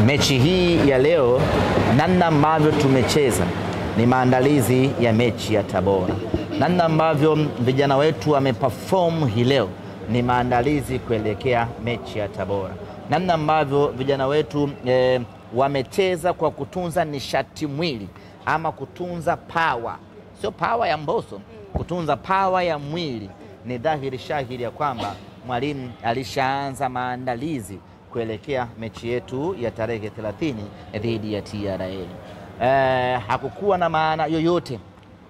Mechi hii ya leo, namna ambavyo tumecheza ni maandalizi ya mechi ya Tabora. Namna ambavyo vijana wetu wameperform hii leo ni maandalizi kuelekea mechi ya Tabora. Namna ambavyo vijana wetu wamecheza kwa kutunza nishati mwili ama kutunza power. Sio power ya Mbosso, kutunza power ya mwili. Ni dhahiri shahiri ya kwamba mwalimu alishaanza maandalizi kuelekea mechi yetu ya tarehe 30 dhidi ya TRA. Hakukuwa na maana yoyote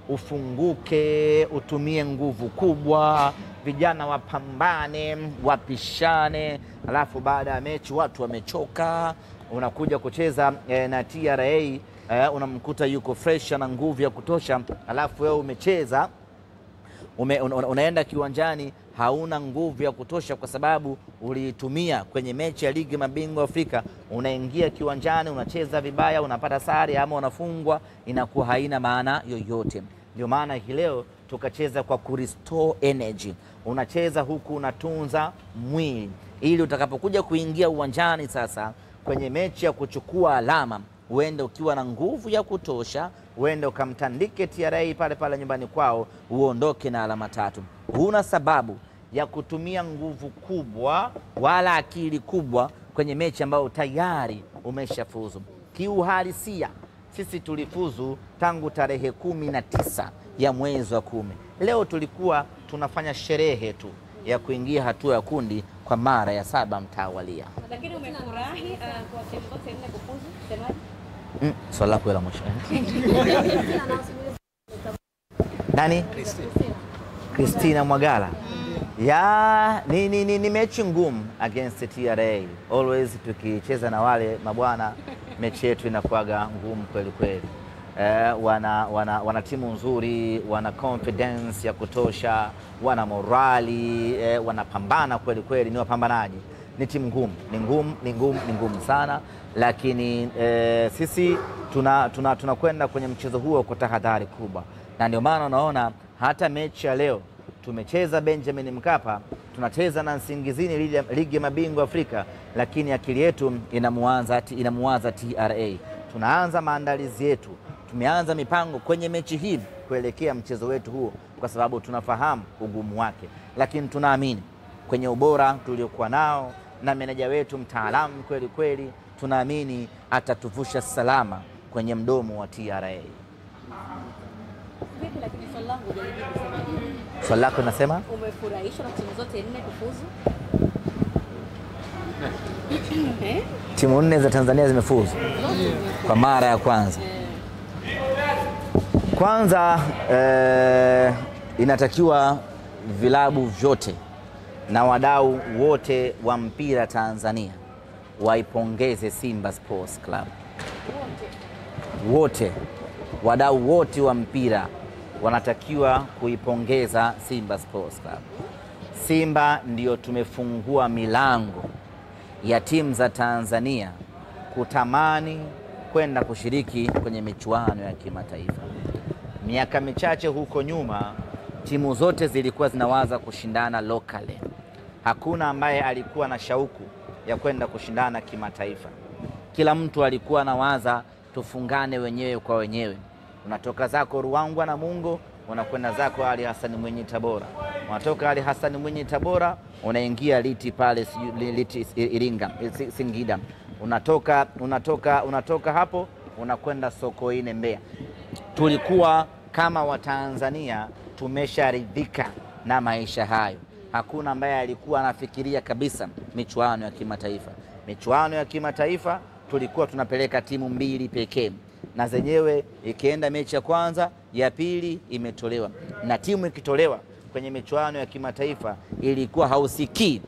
ufunguke, utumie nguvu kubwa, vijana wapambane, wapishane, alafu baada ya mechi watu wamechoka, unakuja kucheza na TRA, unamkuta yuko fresh na nguvu ya kutosha, alafu wewe umecheza unaenda kiwanjani hauna nguvu ya kutosha kwa sababu uliitumia kwenye mechi ya ligi mabingwa Afrika. Unaingia kiwanjani unacheza vibaya, unapata sare ama unafungwa, inakuwa haina maana yoyote. Ndio maana hii leo tukacheza kwa kurestore energy. Unacheza huku unatunza mwili ili utakapokuja kuingia uwanjani sasa kwenye mechi ya kuchukua alama uende ukiwa na nguvu ya kutosha, uende ukamtandike TRA pale pale nyumbani kwao, uondoke na alama 3. Huna sababu ya kutumia nguvu kubwa wala akili kubwa kwenye mechi ambayo tayari umeshafuzu. Kiuhalisia sisi tulifuzu tangu tarehe 19 ya mwezi wa 10. Leo tulikuwa tunafanya sherehe tu ya kuingia hatua ya kundi kwa mara ya 7 mtawalia. Lakini umefurahi kwa timu zote 4 kufuzu, semaje? Swali lako la mwisho. Nani? Christina Mwagala. Ya ni mechi ngumu against TRA. Always tukicheza na wale mabwana mechi yetu inakuwaga ngumu kweli kweli. Wana timu nzuri, wana confidence ya kutosha, wana morali, wanapambana kweli kweli, ni wapambanaji. Ni timu ngumu, ni ngumu sana, lakini sisi tunakwenda kwenye mchezo huo kwa tahadhari kubwa. Na ndio maana unaona hata mechi ya leo tumecheza Benjamin Mkapa, tunacheza na Nsingizini ligi ya mabingwa Afrika, lakini akili yetu inamuanza TRA. Tunaanza maandalizi yetu, tumeanza mipango kwenye mechi hii kuelekea mchezo wetu huo kwa sababu tunafahamu ugumu wake, lakini tunaamini kwenye ubora tuliokuwa nao na meneja wetu mtaalamu kweli kweli, tunaamini atatuvusha salama kwenye mdomo wa TRA. Vipi lakini swali langu hujalijibu semaje? Swali lako nasema? Umefurahishwa na timu zote 4 kufuzu? Timu 4 za Tanzania zimefuzu kwa mara ya kwanza. Kwanza inatakiwa vilabu vyote na wadau wote wa mpira Tanzania waipongeze Simba Sports Club. Wote wadau wote wa mpira wanatakiwa kuipongeza Simba Sports Club. Simba ndio tumefungua milango ya timu za Tanzania kutamani kwenda kushiriki kwenye michuano ya kimataifa. Miaka michache huko nyuma timu zote zilikuwa zinawaza kushindana locally. Hakuna ambaye alikuwa na shauku ya kwenda kushindana kimataifa. Kila mtu alikuwa anawaza tufungane wenyewe kwa wenyewe. Unatoka zako Ruangwa na Mungo, unakwenda zako Ali Hassan Mwinyi Tabora. Unatoka Ali Hassan Mwinyi Tabora, unaingia Liti pale Liti Iringa, Singida. Unatoka hapo unakwenda Sokoine Mbeya. Tulikuwa kama Watanzania tumesharidhika na maisha hayo. Hakuna ambaye alikuwa anafikiria kabisa michuano ya kimataifa. Michuano ya kimataifa tulikuwa tunapeleka timu 2 pekee, na zenyewe ikienda mechi ya kwanza, ya pili imetolewa. Na timu ikitolewa kwenye michuano ya kimataifa ilikuwa hausikii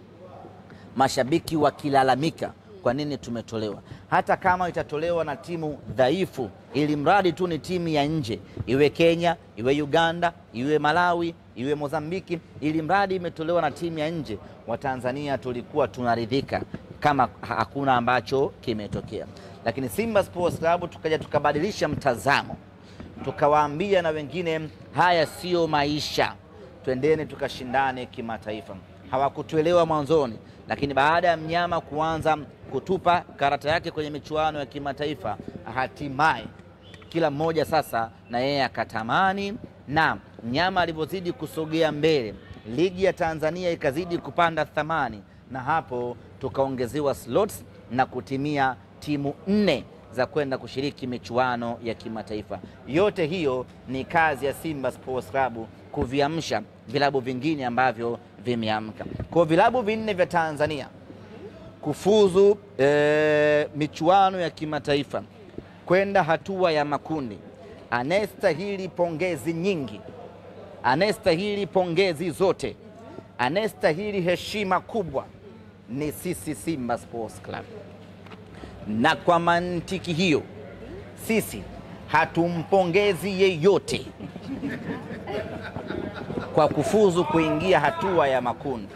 mashabiki wakilalamika kwa nini tumetolewa. Hata kama itatolewa na timu dhaifu, ili mradi tu ni timu ya nje, iwe Kenya, iwe Uganda, iwe Malawi, iwe Mozambiki, ili mradi imetolewa na timu ya nje, Watanzania tulikuwa tunaridhika kama hakuna ambacho kimetokea. Lakini Simba Sports Club tukaja tukabadilisha mtazamo, tukawaambia na wengine haya sio maisha, twendeni tukashindane kimataifa. Hawakutuelewa mwanzoni, lakini baada ya mnyama kuanza kutupa karata yake kwenye michuano ya kimataifa, hatimaye kila mmoja sasa na yeye akatamani, na nyama alivyozidi kusogea mbele, ligi ya Tanzania ikazidi kupanda thamani, na hapo tukaongezewa slots na kutimia timu 4 za kwenda kushiriki michuano ya kimataifa. Yote hiyo ni kazi ya Simba Sports Club kuviamsha vilabu vingine ambavyo vimeamka. Kwa vilabu vinne vya Tanzania kufuzu michuano ya kimataifa kwenda hatua ya makundi, anastahili pongezi nyingi, anastahili pongezi zote, anastahili heshima kubwa ni sisi Simba Sports Club. Na kwa mantiki hiyo sisi hatumpongezi yeyote kwa kufuzu kuingia hatua ya makundi,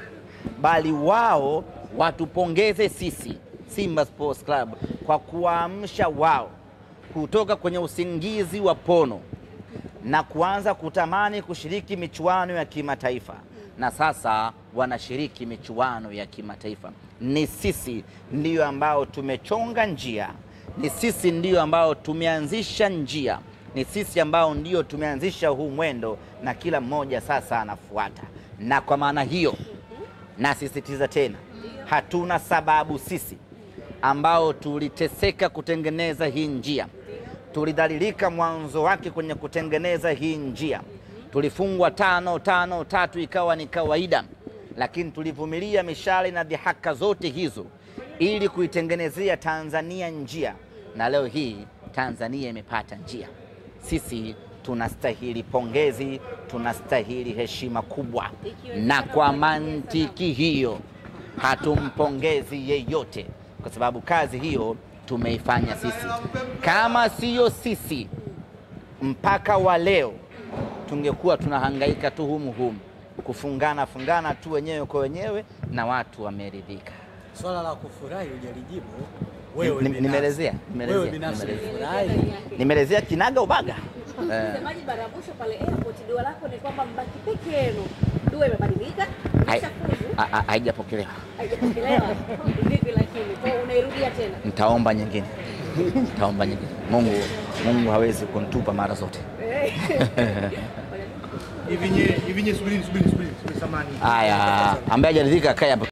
bali wao watupongeze sisi Simba Sports Club kwa kuamsha wao kutoka kwenye usingizi wa pono na kuanza kutamani kushiriki michuano ya kimataifa, na sasa wanashiriki michuano ya kimataifa. Ni sisi ndiyo ambao tumechonga njia, ni sisi ndiyo ambao tumeanzisha njia, ni sisi ambao ndiyo tumeanzisha huu mwendo, na kila mmoja sasa anafuata. Na kwa maana hiyo nasisitiza tena, hatuna sababu sisi ambao tuliteseka kutengeneza hii njia, tulidhalilika mwanzo wake kwenye kutengeneza hii njia, tulifungwa 5-5-3 ikawa ni kawaida, lakini tulivumilia mishale na dhihaka zote hizo ili kuitengenezea Tanzania njia, na leo hii Tanzania imepata njia. Sisi tunastahili pongezi, tunastahili heshima kubwa, na kwa mantiki hiyo hatumpongezi yeyote, kwa sababu kazi hiyo tumeifanya sisi. Kama siyo sisi, mpaka wa leo tungekuwa tunahangaika tu humu kufungana tu wenyewe kwa wenyewe, na watu wameridhika. Swala la kufurahi hujalijibu wewe. Nimeelezea kinaga ubaga. Msemaji Baramusho pale airport, dua lako ni kwamba mbaki peke yenu. Dua imebadilika? Haijapokelewa. Haijapokelewa. Vipi lakini? Kwa unairudia tena? Nitaomba nyingine. Mungu hawezi kunitupa mara zote. Hivi nye subiri samani. Haya, ambaye hajaridhika kaya